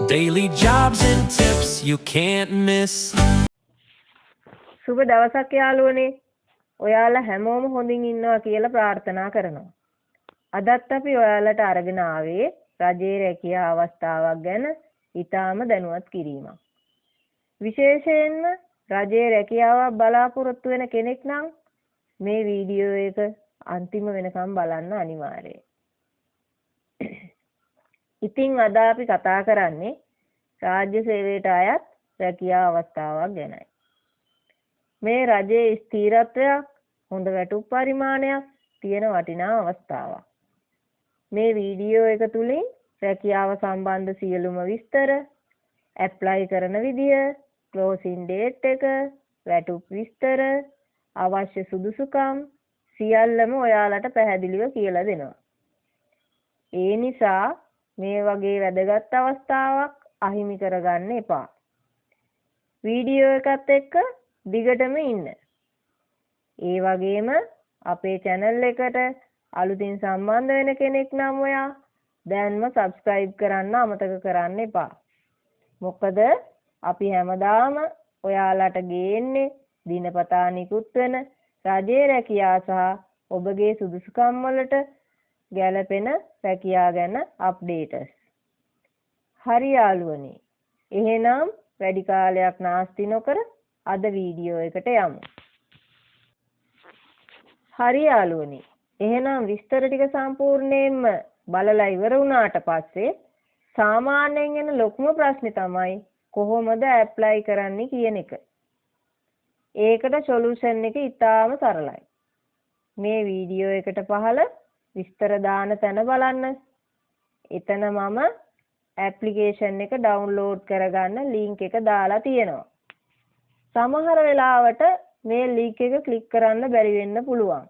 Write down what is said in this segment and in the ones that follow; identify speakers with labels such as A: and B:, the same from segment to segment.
A: Daily jobs and tips you can't miss.
B: සුබ දවසක් යාළුවනේ. ඔයාලා හැමෝම හොඳින් ඉන්නවා කියලා ප්‍රාර්ථනා කරනවා. අදත් අපි ඔයාලට අරගෙන ආවේ රජයේ රැකියා අවස්ථාවක් ගැන ඊටාම දැනුවත් කිරීමක්. විශේෂයෙන්ම රජයේ රැකියාවක් බලාපොරොත්තු වෙන කෙනෙක් නම් මේ වීඩියෝ එක අන්තිම වෙනකම් බලන්න අනිවාර්යයි. ඉතින් අද අපි කතා කරන්නේ රාජ්‍ය සේවයට අයත් රැකියා අවස්ථාවක් ගැනයි. මේ රජයේ ස්ථිරත්වයක් හොඳ වැටුප් පරිමාණයක් තියෙන වටිනා අවස්ථාවක්. මේ වීඩියෝ එක තුලින් රැකියාව සම්බන්ධ සියලුම විස්තර, ඇප්ලයි කරන විදිය, ක්ලෝසින් ඩේට් එක, වැටුප් විස්තර, අවශ්‍ය සුදුසුකම් සියල්ලම ඔයාලට පැහැදිලිව කියලා දෙනවා. ඒ නිසා මේ වගේ වැදගත් අවස්ථාවක් අහිමි කරගන්න එපා. වීඩියෝ එකත් එක්ක දිගටම ඉන්න. ඒ වගේම අපේ channel එකට අලුතින් සම්බන්ධ වෙන කෙනෙක් නම් ඔයා දැන්ම subscribe කරන්න අමතක කරන්න එපා. මොකද අපි හැමදාම ඔයාලට ගේන්නේ දිනපතා නිකුත් වෙන රජයේ රැකියා සහ ඔබගේ සුදුසුකම් වලට ගැළපෙන රැකියා ගැන අප්ඩේටස්. හරි යාළුවනේ. එහෙනම් වැඩි කාලයක් නාස්ති නොකර අද වීඩියෝ එකට යමු. හරි යාළුවනේ. එහෙනම් විස්තර ටික සම්පූර්ණයෙන්ම බලලා ඉවර වුණාට පස්සේ සාමාන්‍යයෙන් එන ලොකුම ප්‍රශ්නේ තමයි කොහොමද ඇප්ලයි කරන්නේ කියන එක. ඒකට සොලියුෂන් එක ඉතාම සරලයි. මේ වීඩියෝ එකට පහළ විස්තර දාන තැන බලන්න. එතන මම ඇප්ලිකේෂන් එක ඩවුන්ලෝඩ් කරගන්න ලින්ක් එක දාලා තියෙනවා. සමහර වෙලාවට මේ ලින්ක් එක ක්ලික් කරන්න බැරි වෙන්න පුළුවන්.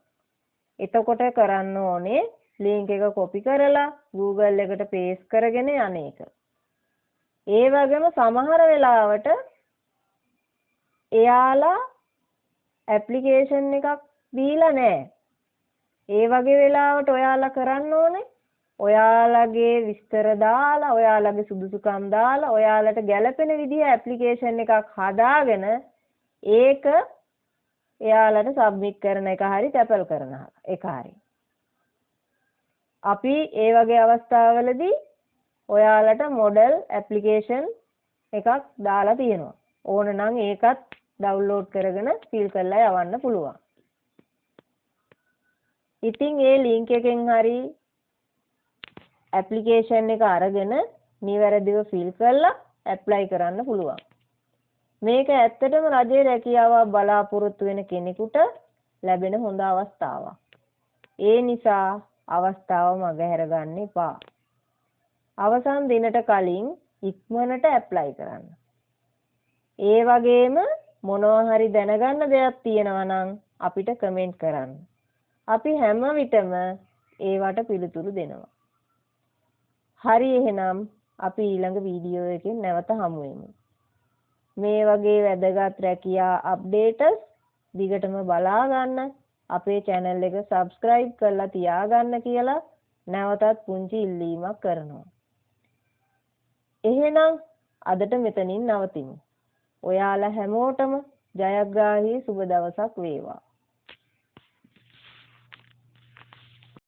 B: එතකොට කරන්න ඕනේ ලින්ක් එක කොපි කරලා Google එකට පේස්ට් කරගෙන යන එක. ඒ වගේම සමහර වෙලාවට එයාලා ඇප්ලිකේෂන් එකක් දීලා නැහැ. ඒ වගේ වෙලාවට ඔයාලා කරන්න ඕනේ ඔයාලගේ විස්තර දාලා ඔයාලගේ සුදුසුකම් දාලා ඔයාලට ගැළපෙන විදිහ ඇප්ලිකේෂන් එකක් හදාගෙන ඒක එයාලට සබ්මිට් කරන එක හරි ටැපල් කරන එක හරි. අපි ඒ වගේ අවස්ථාවලදී ඔයාලට මොඩල් ඇප්ලිකේෂන් එකක් දාලා තියෙනවා. ඕන නම් ඒකත් ඩවුන්ලෝඩ් කරගෙන ෆිල් කරලා යවන්න පුළුවන්. ඉතින් ඒ ලින්ක් එකෙන් හරි ඇප්ලිකේෂන් එක අරගෙන නිවැරදිව ෆිල් කරලා ඇප්ලයි කරන්න පුළුවන්. මේක ඇත්තටම රජයේ රැකියාවක් බලාපොරොත්තු වෙන කෙනෙකුට ලැබෙන හොඳ අවස්ථාවක්. ඒ නිසා අවස්ථාව මගහැර ගන්න එපා. අවසන් දිනට කලින් ඉක්මනට ඇප්ලයි කරන්න. ඒ වගේම මොනවා හරි දැනගන්න දෙයක් තියෙනවා නම් අපිට කමෙන්ට් කරන්න. අපි හැම විටම ඒවට පිළිතුරු දෙනවා. හරි එහෙනම් අපි ඊළඟ වීඩියෝ එකෙන් නැවත හමු වෙමු. මේ වගේ වැදගත් රැකියා අප්ඩේටස් දිගටම බලා ගන්න අපේ channel එක subscribe කරලා තියාගන්න කියලා නැවතත් පුංචි ඉල්ලීමක් කරනවා. එහෙනම් අදට මෙතනින් නවතිමු. ඔයාලා හැමෝටම ජයග්‍රාහී සුබ දවසක් වේවා.